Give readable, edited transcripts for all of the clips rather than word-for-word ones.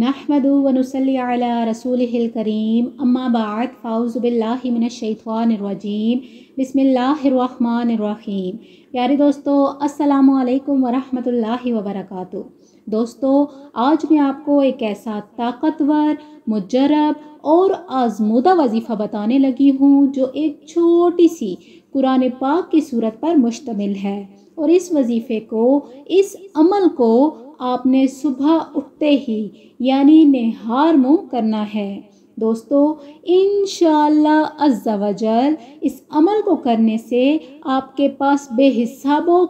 नहमदु व नुसल्ली अला रसूलिहिल करीम अम्मा बाद फ़ाउज़ु बिल्लाहि मिनश शैतानिर रजीम बिस्मिल्लाहिर रहमानिर रहीम। प्यारे दोस्तों, अस्सलामु अलैकुम व रहमतुल्लाहि व बरकातुहू। दोस्तों, आज मैं आपको एक ऐसा ताकतवर, मुजर्रब और आज़मूदा वजीफ़ा बताने लगी हूँ जो एक छोटी सी कुरान पाक की सूरत पर मुश्तमिल है। और इस वजीफ़े को, इस अमल को आपने सुबह उठते ही यानी नेहार मुँह करना है। दोस्तों, इंशाअल्लाह अज़्ज़ा वजल इस अमल को करने से आपके पास बेहिसाबो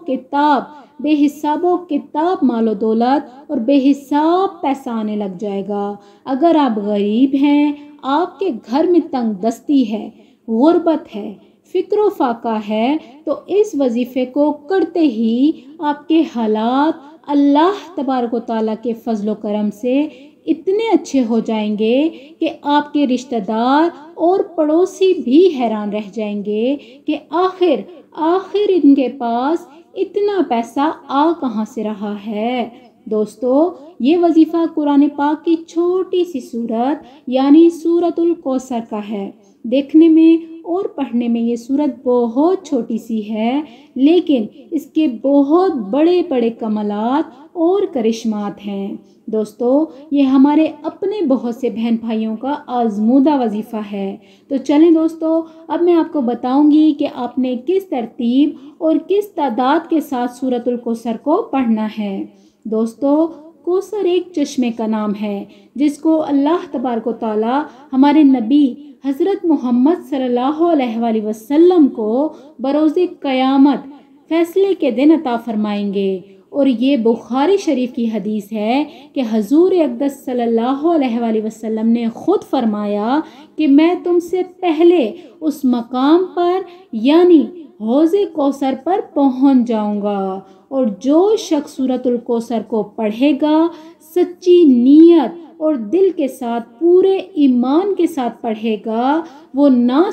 किताब मालो दौलत और बेहिसाब पैसा आने लग जाएगा। अगर आप गरीब हैं, आपके घर में तंग दस्ती है, गुर्बत है, फ़िक्र फाका है, तो इस वजीफ़े को करते ही आपके हालात अल्लाह तबारक व तआला के फजलो करम से इतने अच्छे हो जाएंगे कि आपके रिश्तेदार और पड़ोसी भी हैरान रह जाएंगे कि आखिर इनके पास इतना पैसा आ कहाँ से रहा है। दोस्तों, ये वजीफ़ा कुरान पाक की छोटी सी सूरत यानी सूरतुल कौसर का है। देखने में और पढ़ने में ये सूरत बहुत छोटी सी है, लेकिन इसके बहुत बड़े बड़े कमालात और करिश्मात हैं। दोस्तों, ये हमारे अपने बहुत से बहन भाइयों का आज़मूदा वजीफ़ा है। तो चलें दोस्तों, अब मैं आपको बताऊंगी कि आपने किस तरतीब और किस तादाद के साथ सूरतुल कौसर को पढ़ना है। दोस्तों, कौसर एक चश्मे का नाम है जिसको अल्लाह तबारक व तआला हमारे नबी हज़रत मोहम्मद सल्लल्लाहु अलैहि वसल्लम को बरोज़े क़यामत फ़ैसले के दिन अता फरमाएंगे। और ये बुखारी शरीफ की हदीस है कि हजूर अक़दस सल्लल्लाहु अलैहि वसल्लम ने ख़ुद फरमाया कि मैं तुमसे पहले उस मकाम पर यानी हौज़े कौसर पर पहुंच जाऊंगा, और जो शख्स सूरतुल कौसर को पढ़ेगा सच्ची नीयत और दिल के साथ, पूरे ईमान के साथ पढ़ेगा, वो ना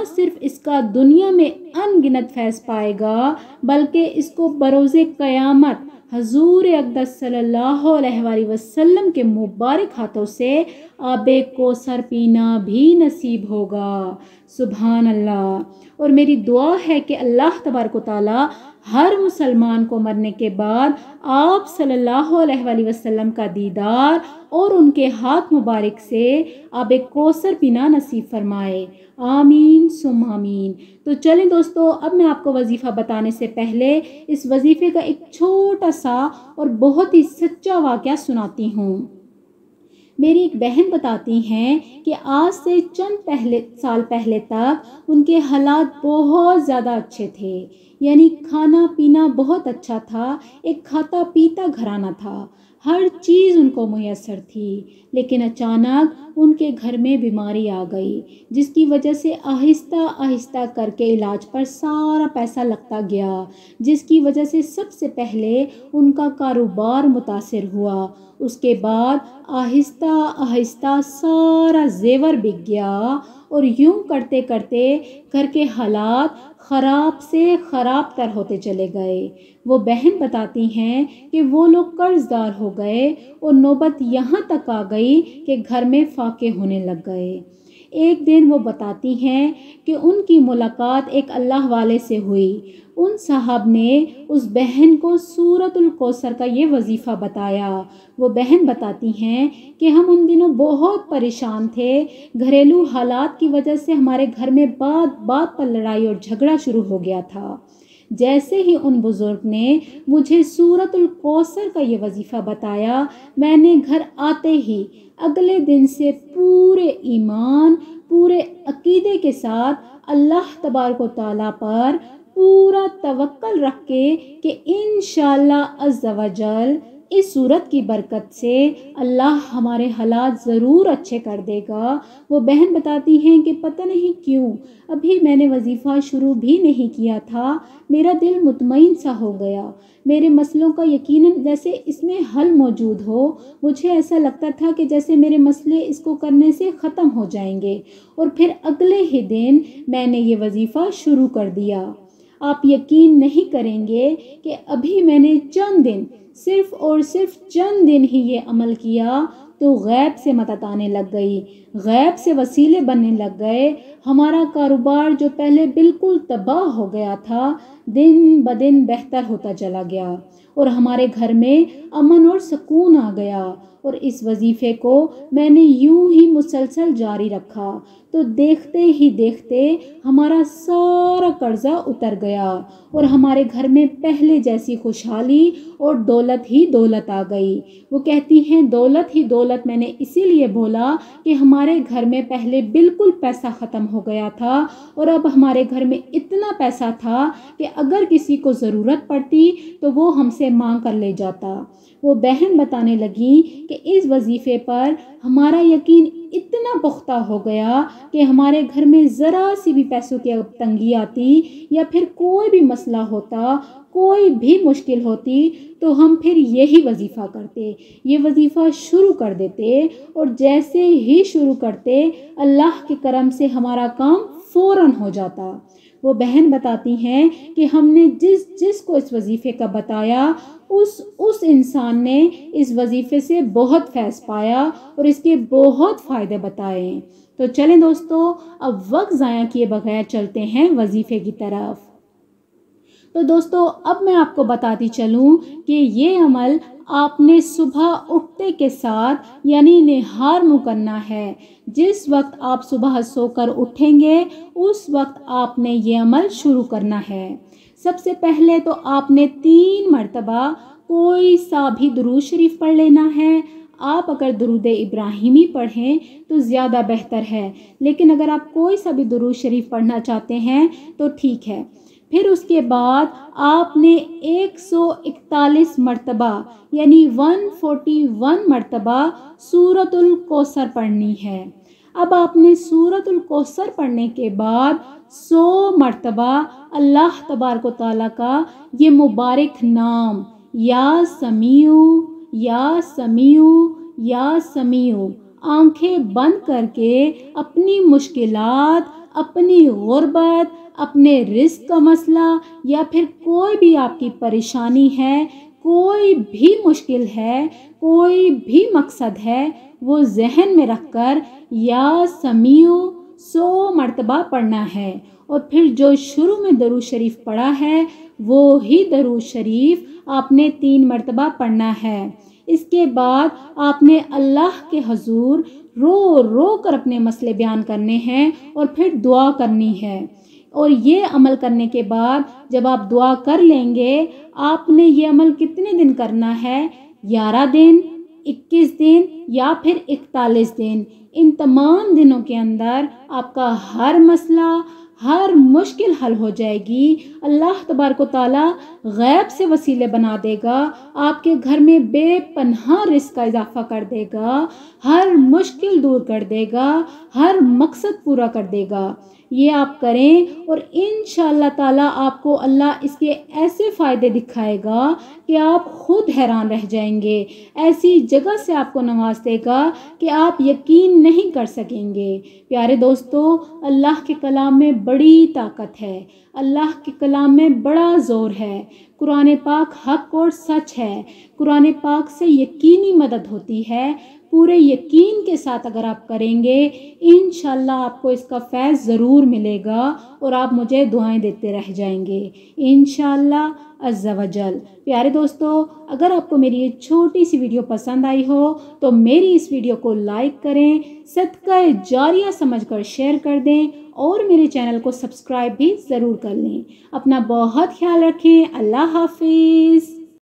सिर्फ इसका दुनिया में अनगिनत फैज़ पाएगा, बल्कि इसको बरोज़े क़यामत हजूर अक़दस सल्लल्लाहु अलैहि वसल्लम के मुबारक हाथों से आबे कौसर पीना भी नसीब होगा। सुभान अल्लाह। और मेरी दुआ है कि अल्लाह तबारक व तआला हर मुसलमान को मरने के बाद आप सल्लल्लाहु अलैहि वसल्लम का दीदार और उनके हाथ मुबारक से आबे कौसर पीना नसीब फरमाए। आमीन सुम आमीन। तो चलें दोस्तों, अब मैं आपको वजीफ़ा बताने से पहले इस वजीफ़े का एक छोटा सा और बहुत ही सच्चा वाक़या सुनाती हूँ। मेरी एक बहन बताती हैं कि आज से चंद साल पहले तक उनके हालात बहुत ज़्यादा अच्छे थे, यानी खाना पीना बहुत अच्छा था, एक खाता पीता घराना था, हर चीज़ उनको मुयस्सर थी। लेकिन अचानक उनके घर में बीमारी आ गई, जिसकी वजह से आहिस्ता आहिस्ता करके इलाज पर सारा पैसा लगता गया, जिसकी वजह से सबसे पहले उनका कारोबार मुतासिर हुआ। उसके बाद आहिस्ता आहिस्ता सारा जेवर बिक गया, और यूं करते करते घर के हालात ख़राब से ख़राब तर होते चले गए। वो बहन बताती हैं कि वो लोग कर्ज़दार हो गए और नौबत यहाँ तक आ गई कि घर में फाके होने लग गए। एक दिन वो बताती हैं कि उनकी मुलाकात एक अल्लाह वाले से हुई। उन साहब ने उस बहन को सूरतुल कौसर का ये वजीफ़ा बताया। वो बहन बताती हैं कि हम उन दिनों बहुत परेशान थे, घरेलू हालात की वजह से हमारे घर में बात बात पर लड़ाई और झगड़ा शुरू हो गया था। जैसे ही उन बुज़ुर्ग ने मुझे सूरतुल कौसर का ये वजीफ़ा बताया, मैंने घर आते ही अगले दिन से पूरे ईमान, पूरे अकीदे के साथ अल्लाह तबारक व तआला पर पूरा तवक्कल रख के कि इंशाअल्लाह अज़्ज़ा वजल इस सूरत की बरकत से अल्लाह हमारे हालात ज़रूर अच्छे कर देगा। वो बहन बताती हैं कि पता नहीं क्यों अभी मैंने वजीफ़ा शुरू भी नहीं किया था, मेरा दिल मुतमईन सा हो गया। मेरे मसलों का यकीनन जैसे इसमें हल मौजूद हो। मुझे ऐसा लगता था कि जैसे मेरे मसले इसको करने से ख़त्म हो जाएंगे, और फिर अगले ही दिन मैंने ये वजीफ़ा शुरू कर दिया। आप यकीन नहीं करेंगे कि अभी मैंने चंद दिन صرف اور صرف چند دن ہی یہ عمل کیا تو غیب سے مدد آنے لگ گئی، غیب سے وسیلے بننے لگ گئے۔ ہمارا کاروبار جو پہلے بالکل تباہ ہو گیا تھا دن بدن بہتر ہوتا چلا گیا اور ہمارے گھر میں امن اور سکون آ گیا۔ اور اس وظیفے کو میں نے یوں ہی مسلسل جاری رکھا تو دیکھتے ہی دیکھتے ہمارا سارا قرضہ اتر گیا اور ہمارے گھر میں پہلے جیسی خوشحالی اور دولت ہی دولت آ گئی۔ وہ کہتی ہیں دولت ہی دولت میں نے اسی لیے بولا کہ ہمارے گھر میں پہلے بالکل پیسہ ختم ہو گیا تھا اور اب ہمارے گھر میں اتنا پیسہ تھا کہ اگر کسی کو ضرورت پڑتی تو وہ ہم سے مانگ کر لے جاتا۔ وہ بہن بتانے لگی کہ اس وظیفے پر ہمارا یقین اتنا پختہ ہو گیا کہ ہمارے گھر میں ذرا سی بھی پیسوں کی تنگی آتی یا پھر کوئی بھی مسئلہ ہوتا، کوئی بھی مشکل ہوتی تو ہم پھر یہی وظیفہ کرتے، یہ وظیفہ شروع کر دیتے اور جیسے ہی شروع کرتے اللہ کے کرم سے ہمارا کام فوراً ہو جاتا۔ وہ بہن بتاتی ہیں کہ ہم نے جس کو اس وظیفے کا بتایا اس انسان نے اس وظیفے سے بہت فیض پایا اور اس کے بہت فائدے بتائے۔ تو چلیں دوستو اب وقت ضائع کیے بغیر چلتے ہیں وظیفے کی طرف۔ تو دوستو اب میں آپ کو بتاتی چلوں کہ یہ عمل آپ نے صبح اٹھتے کے ساتھ یعنی نہار منہ کرنا ہے۔ جس وقت آپ صبح سو کر اٹھیں گے اس وقت آپ نے یہ عمل شروع کرنا ہے۔ سب سے پہلے تو آپ نے 3 مرتبہ کوئی سا بھی درود شریف پڑھ لینا ہے۔ آپ اگر درود ابراہیمی پڑھیں تو زیادہ بہتر ہے، لیکن اگر آپ کوئی سا بھی درود شریف پڑھنا چاہتے ہیں تو ٹھیک ہے۔ پھر اس کے بعد آپ نے 141 مرتبہ یعنی 141 مرتبہ سورۃ الکوثر پڑھنی ہے۔ اب آپ نے سورۃ الکوثر پڑھنے کے بعد 100 مرتبہ اللہ تبارک و تعالیٰ کا یہ مبارک نام یا سمیع یا سمیع یا سمیع آنکھیں بند کر کے اپنی مشکلات، اپنی غربت، اپنے رزق کا مسئلہ یا پھر کوئی بھی آپ کی پریشانی ہے، کوئی بھی مشکل ہے، کوئی بھی مقصد ہے، وہ ذہن میں رکھ کر یا سمیع 100 مرتبہ پڑھنا ہے۔ اور پھر جو شروع میں درود شریف پڑھا ہے وہی درود شریف آپ نے 3 مرتبہ پڑھنا ہے۔ اس کے بعد آپ نے اللہ کے حضور رو رو کر اپنے مسئلے بیان کرنے ہیں اور پھر دعا کرنی ہے۔ اور یہ عمل کرنے کے بعد جب آپ دعا کر لیں گے آپ نے یہ عمل کتنے دن کرنا ہے؟ 11 دن، 21 دن یا پھر 41 دن۔ ان تمام دنوں کے اندر آپ کا ہر مسئلہ، ہر مشکل حل ہو جائے گی۔ اللہ تبارک و تعالیٰ غیب سے وسیلے بنا دے گا، آپ کے گھر میں بے پناہ رزق کا اضافہ کر دے گا، ہر مشکل دور کر دے گا، ہر مقصد پورا کر دے گا۔ یہ آپ کریں اور انشاءاللہ تعالیٰ آپ کو اللہ اس کے ایسے فائدے دکھائے گا کہ آپ خود حیران رہ جائیں گے۔ ایسی جگہ سے آپ کو نواز دے گا کہ آپ یقین نہیں کر سکیں گے۔ پیارے دوستو، اللہ کے کلام میں بڑی طاقت ہے، اللہ کے کلام میں بڑا زور ہے۔ قرآن پاک حق اور سچ ہے۔ قرآن پاک سے یقینی مدد ہوتی ہے۔ پورے یقین کے ساتھ اگر آپ کریں گے انشاءاللہ آپ کو اس کا فیض ضرور ملے گا اور آپ مجھے دعائیں دیتے رہ جائیں گے انشاءاللہ عز و جل۔ پیارے دوستو، اگر آپ کو میری یہ چھوٹی سی ویڈیو پسند آئی ہو تو میری اس ویڈیو کو لائک کریں، صدقہ جاریہ سمجھ کر شیئر کر دیں اور میرے چینل کو سبسکرائب بھی ضرور کر لیں۔ اپنا بہت خیال رکھیں۔ اللہ حافظ۔